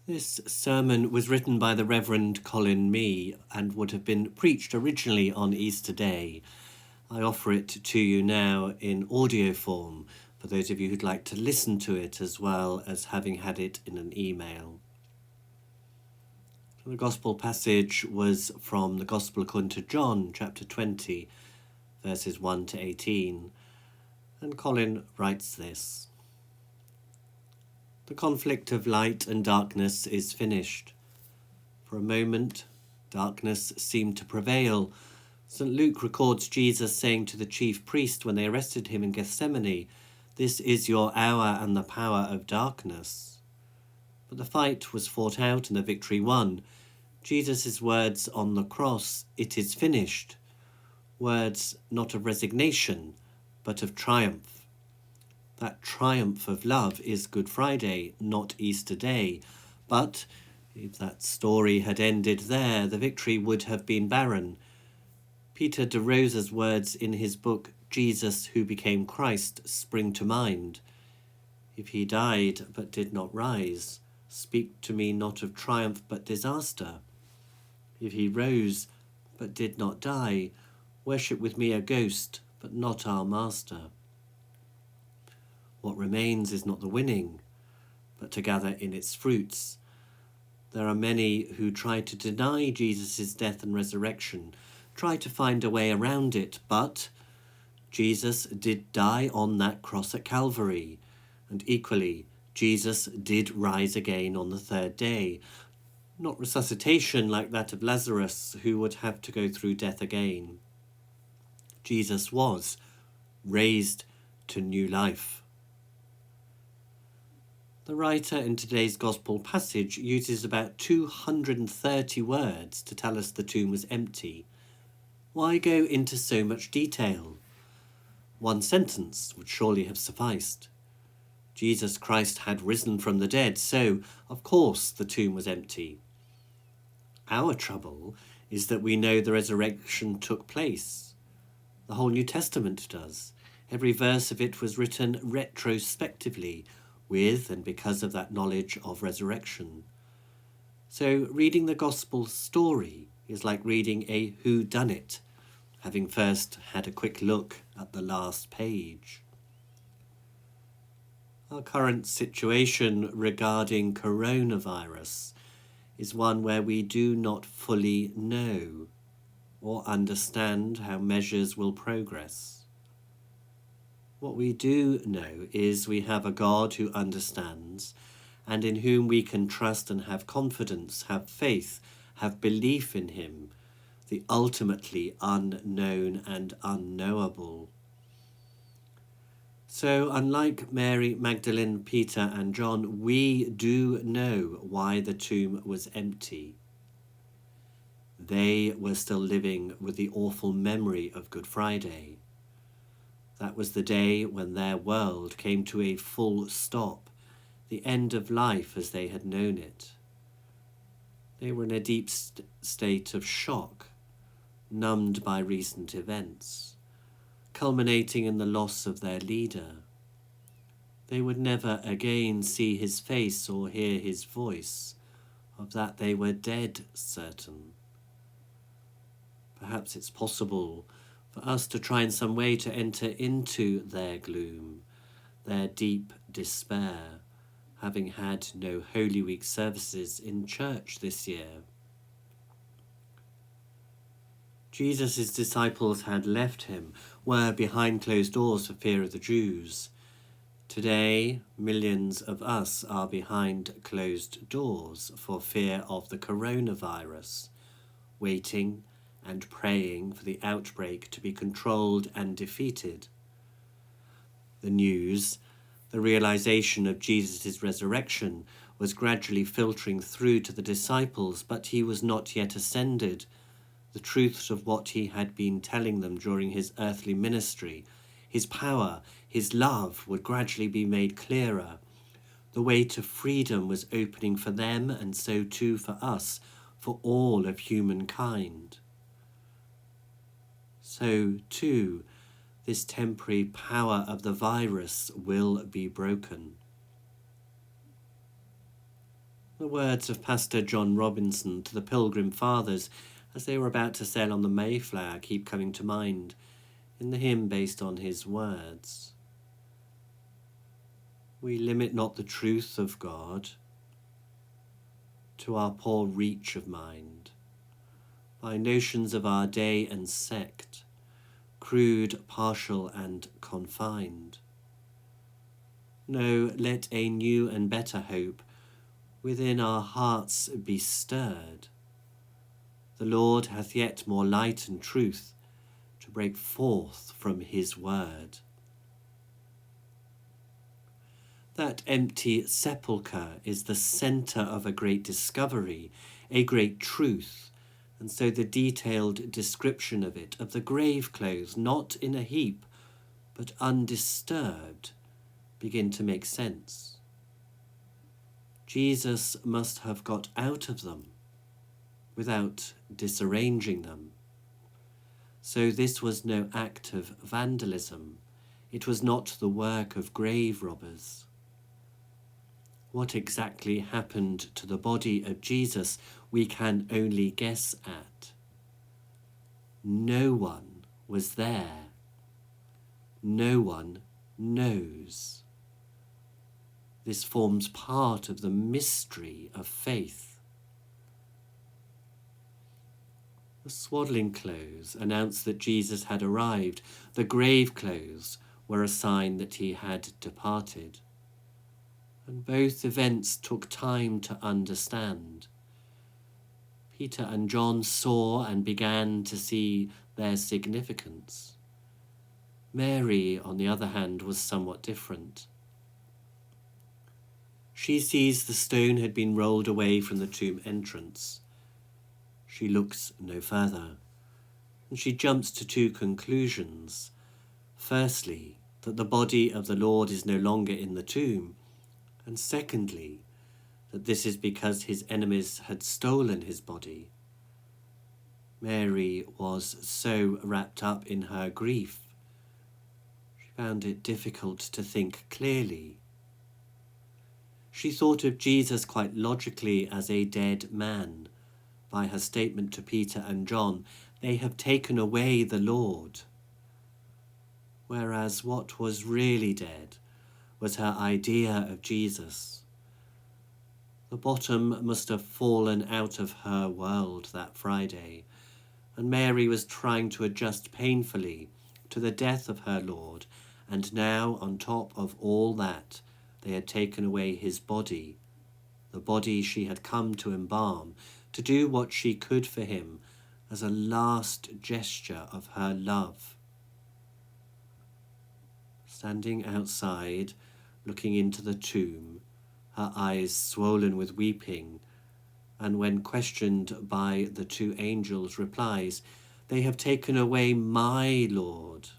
This sermon was written by the Revd Colin and would have been preached originally on Easter Day. I offer it to you now in audio form for those of you who'd like to listen to it as well as having had it in an email. The Gospel passage was from the Gospel according to John, chapter 20, verses 1 to 18, and Colin writes this. The conflict of light and darkness is finished. For a moment, darkness seemed to prevail. St. Luke records Jesus saying to the chief priest when they arrested him in Gethsemane, "This is your hour and the power of darkness." But the fight was fought out and the victory won. Jesus' words on the cross, "It is finished," words not of resignation, but of triumph. That triumph of love is Good Friday, not Easter Day. But if that story had ended there, the victory would have been barren. Peter de Rosa's words in his book, Jesus Who Became Christ, spring to mind. If he died but did not rise, speak to me not of triumph but disaster. If he rose but did not die, worship with me a ghost but not our master. What remains is not the winning, but to gather in its fruits. There are many who try to deny Jesus' death and resurrection, try to find a way around it, but Jesus did die on that cross at Calvary, and equally, Jesus did rise again on the third day. Not resuscitation like that of Lazarus, who would have to go through death again. Jesus was raised to new life. The writer in today's Gospel passage uses about 230 words to tell us the tomb was empty. Why go into so much detail? One sentence would surely have sufficed. Jesus Christ had risen from the dead, so, of course, the tomb was empty. Our trouble is that we know the resurrection took place. The whole New Testament does. Every verse of it was written retrospectively, with and because of that knowledge of resurrection. So reading the gospel story is like reading a whodunit, having first had a quick look at the last page. Our current situation regarding coronavirus is one where we do not fully know or understand how measures will progress. What we do know is we have a God who understands and in whom we can trust and have confidence, have faith, have belief in him, the ultimately unknown and unknowable. So, unlike Mary, Magdalene, Peter and John, we do know why the tomb was empty. They were still living with the awful memory of Good Friday. That was the day when their world came to a full stop, the end of life as they had known it. They were in a deep state of shock, numbed by recent events, culminating in the loss of their leader. They would never again see his face or hear his voice. Of that they were dead certain. Perhaps it's possible for us to try in some way to enter into their gloom, their deep despair, having had no Holy Week services in church this year. Jesus' disciples had left him, were behind closed doors for fear of the Jews. Today, millions of us are behind closed doors for fear of the coronavirus, waiting and praying for the outbreak to be controlled and defeated. The news, the realization of Jesus' resurrection, was gradually filtering through to the disciples, but he was not yet ascended. The truths of what he had been telling them during his earthly ministry, his power, his love, would gradually be made clearer. The way to freedom was opening for them, and so too for us, for all of humankind. So too, this temporary power of the virus will be broken. The words of Pastor John Robinson to the Pilgrim Fathers as they were about to sail on the Mayflower keep coming to mind in the hymn based on his words. We limit not the truth of God to our poor reach of mind by notions of our day and sect, crude, partial, and confined. No, let a new and better hope within our hearts be stirred. The Lord hath yet more light and truth to break forth from his word. That empty sepulchre is the centre of a great discovery, a great truth, and so the detailed description of it, of the grave clothes, not in a heap, but undisturbed, begin to make sense. Jesus must have got out of them without disarranging them. So this was no act of vandalism. It was not the work of grave robbers. What exactly happened to the body of Jesus we can only guess at. No one was there. No one knows. This forms part of the mystery of faith. The swaddling clothes announced that Jesus had arrived. The grave clothes were a sign that he had departed. And both events took time to understand. Peter and John saw and began to see their significance. Mary, on the other hand, was somewhat different. She sees the stone had been rolled away from the tomb entrance. She looks no further, and she jumps to two conclusions. Firstly, that the body of the Lord is no longer in the tomb, and secondly, that this is because his enemies had stolen his body. Mary was so wrapped up in her grief, she found it difficult to think clearly. She thought of Jesus quite logically as a dead man. By her statement to Peter and John, they have taken away the Lord. Whereas what was really dead was her idea of Jesus. The bottom must have fallen out of her world that Friday, and Mary was trying to adjust painfully to the death of her Lord, and now, on top of all that, they had taken away his body, the body she had come to embalm, to do what she could for him as a last gesture of her love. Standing outside, looking into the tomb, her eyes swollen with weeping, and when questioned by the two angels, replies, "They have taken away my Lord,"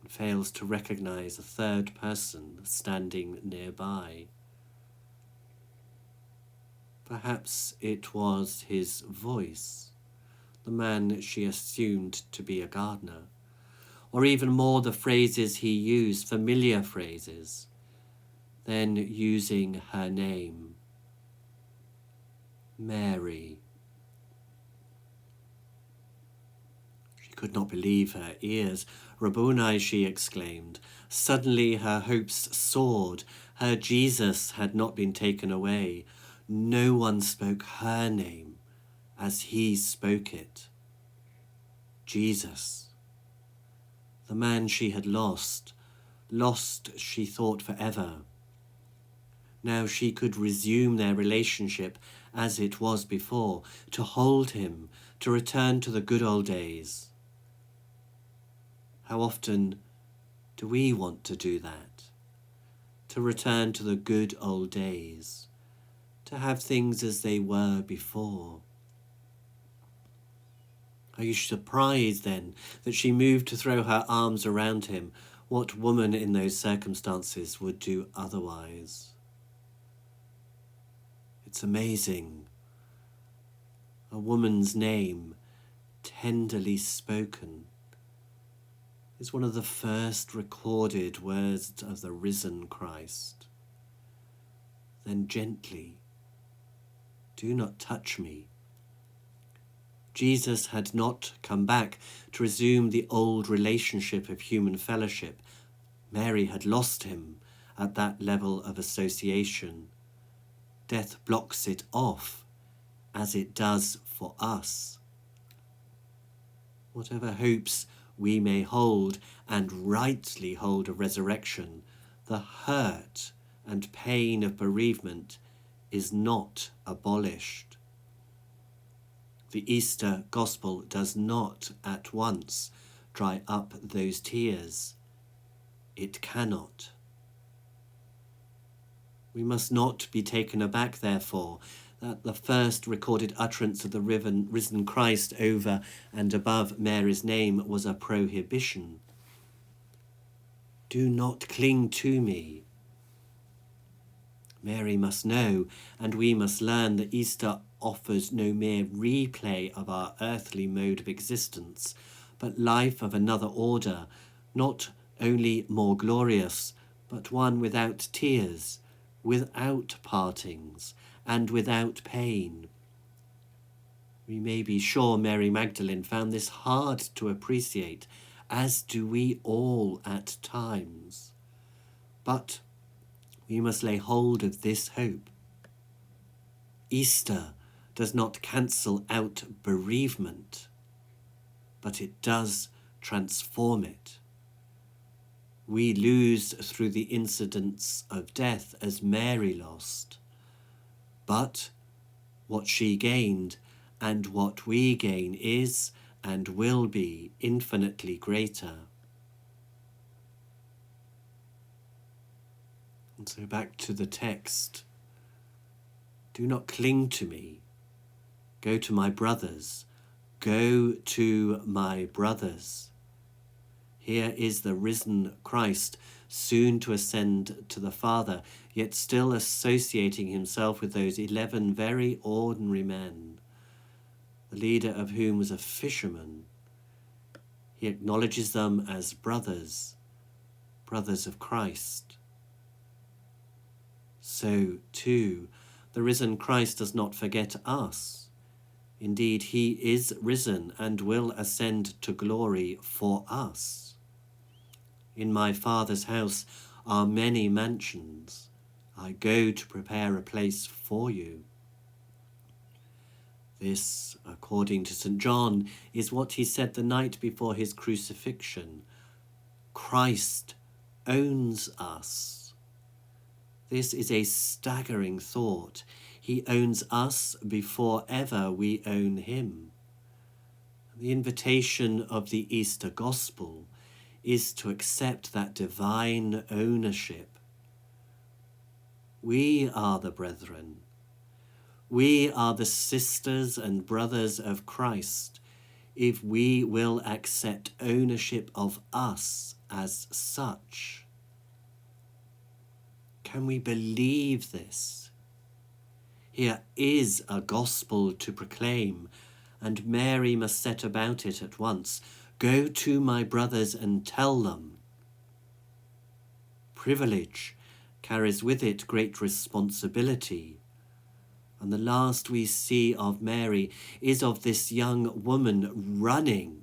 and fails to recognize a third person standing nearby. Perhaps it was his voice, the man she assumed to be a gardener, or even more the phrases he used, familiar phrases, then using her name, Mary. She could not believe her ears. "Rabboni," she exclaimed. Suddenly her hopes soared. Her Jesus had not been taken away. No one spoke her name as he spoke it. Jesus. The man she had lost, she thought forever. Now she could resume their relationship as it was before, to hold him, to return to the good old days. How often do we want to do that? To return to the good old days, to have things as they were before. Are you surprised, then, that she moved to throw her arms around him? What woman in those circumstances would do otherwise? It's amazing. A woman's name, tenderly spoken, is one of the first recorded words of the risen Christ. then gently, do not touch me. Jesus had not come back to resume the old relationship of human fellowship. Mary had lost him at that level of association. Death blocks it off, as it does for us. Whatever hopes we may hold, and rightly hold, of resurrection, the hurt and pain of bereavement is not abolished. The Easter Gospel does not at once dry up those tears. It cannot. We must not be taken aback, therefore, that the first recorded utterance of the risen Christ over and above Mary's name was a prohibition. Do not cling to me. Mary must know, and we must learn, that Easter offers no mere replay of our earthly mode of existence, but life of another order, not only more glorious, but one without tears, without partings, and without pain. We may be sure Mary Magdalene found this hard to appreciate, as do we all at times. But we must lay hold of this hope. Easter does not cancel out bereavement, but it does transform it. We lose through the incidents of death as Mary lost, but what she gained and what we gain is and will be infinitely greater. And so back to the text. Do not cling to me. Go to my brothers. Go to my brothers. Here is the risen Christ, soon to ascend to the Father, yet still associating himself with those 11 very ordinary men, the leader of whom was a fisherman. He acknowledges them as brothers, brothers of Christ. So, too, the risen Christ does not forget us. Indeed, he is risen and will ascend to glory for us. In my Father's house are many mansions. I go to prepare a place for you. This, according to St. John, is what he said the night before his crucifixion. Christ owns us. This is a staggering thought. He owns us before ever we own him. The invitation of the Easter Gospel is to accept that divine ownership. We are the brethren. We are the sisters and brothers of Christ if we will accept ownership of us as such. Can we believe this? Here is a gospel to proclaim, and Mary must set about it at once. Go to my brothers and tell them. Privilege carries with it great responsibility, and the last we see of Mary is of this young woman running.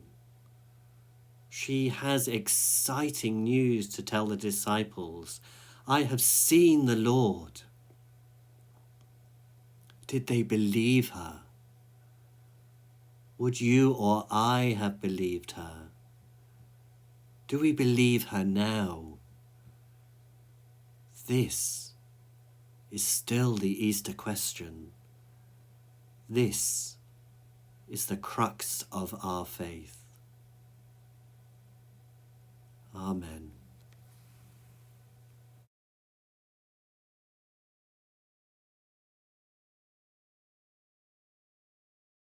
She has exciting news to tell the disciples. I have seen the Lord. Did they believe her? Would you or I have believed her? Do we believe her now? This is still the Easter question. This is the crux of our faith. Amen.